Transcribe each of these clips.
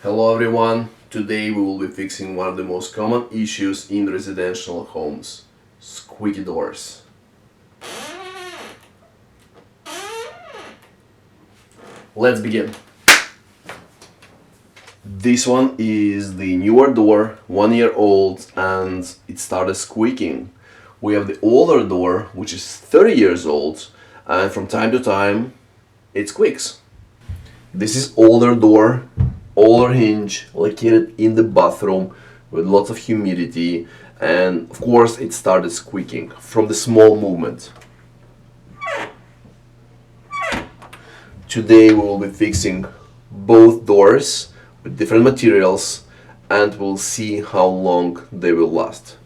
Hello everyone, today we will be fixing one of the most common issues in residential homes, squeaky doors. Let's begin. This one is the newer door, 1 year old, and it started squeaking. We have the older door, which is 30 years old, and from time to time it squeaks. This is older door, older hinge, located in the bathroom with lots of humidity, and of course it started squeaking from the small movement. Today we will be fixing both doors with different materials and we'll see how long they will last.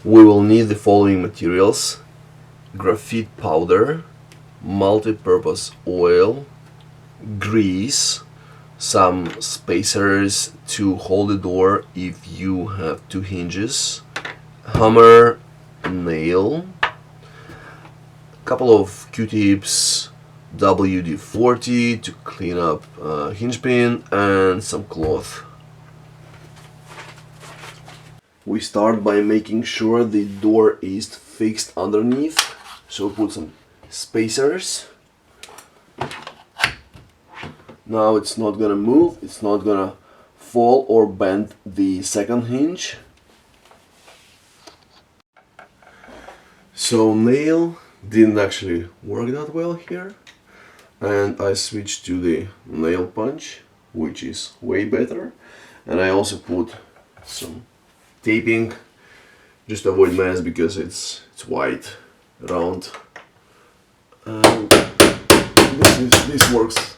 We will need the following materials: graphite powder, multi-purpose oil, grease, some spacers to hold the door if you have two hinges, hammer, nail, couple of Q-tips, WD-40 to clean up hinge pin, and some cloth. We start by making sure the door is fixed underneath, so put some spacers. Now it's not gonna move, it's not gonna fall or bend the second hinge. So nail didn't actually work that well here, and I switched to the nail punch, which is way better. And I also put some taping just to avoid mess because it's white, round, and this works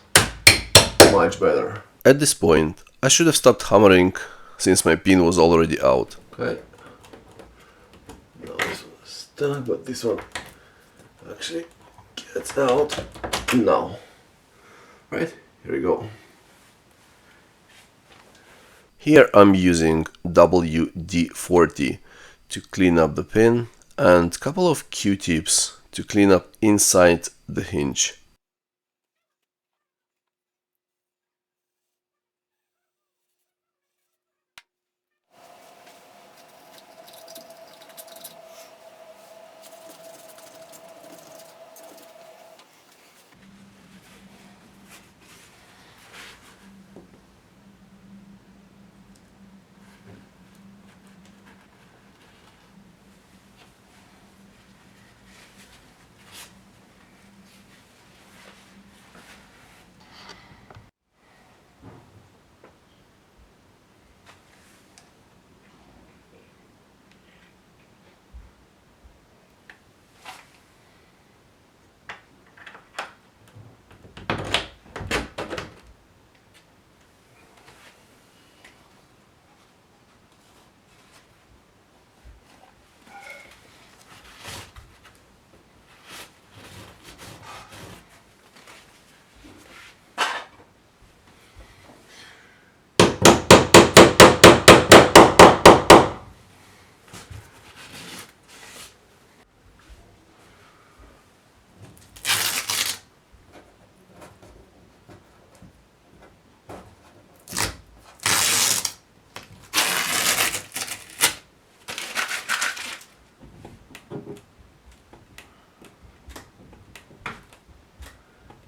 much better. At this point I should have stopped hammering since my pin was already out. Okay, now this one is stuck, but this one actually gets out now. Right, here we go. Here I'm using WD-40 to clean up the pin and a couple of Q-tips to clean up inside the hinge.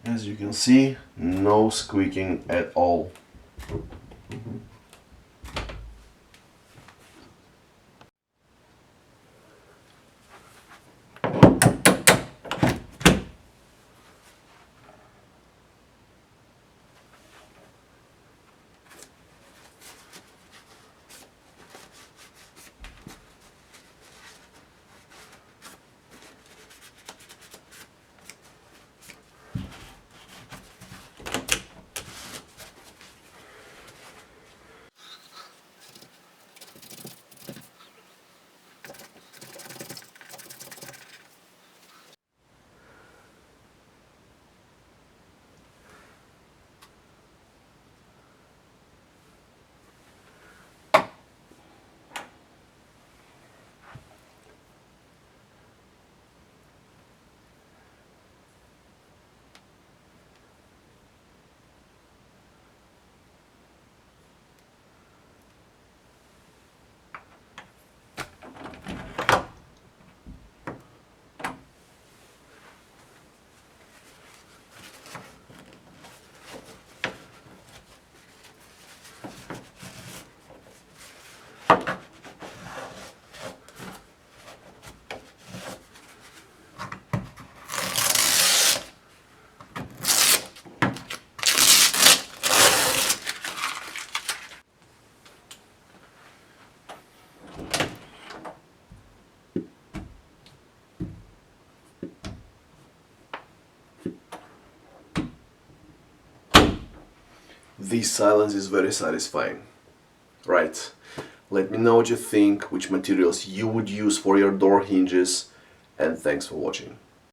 As you can see, no squeaking at all. This silence is very satisfying. Right. Let me know what you think, which materials you would use for your door hinges, and thanks for watching.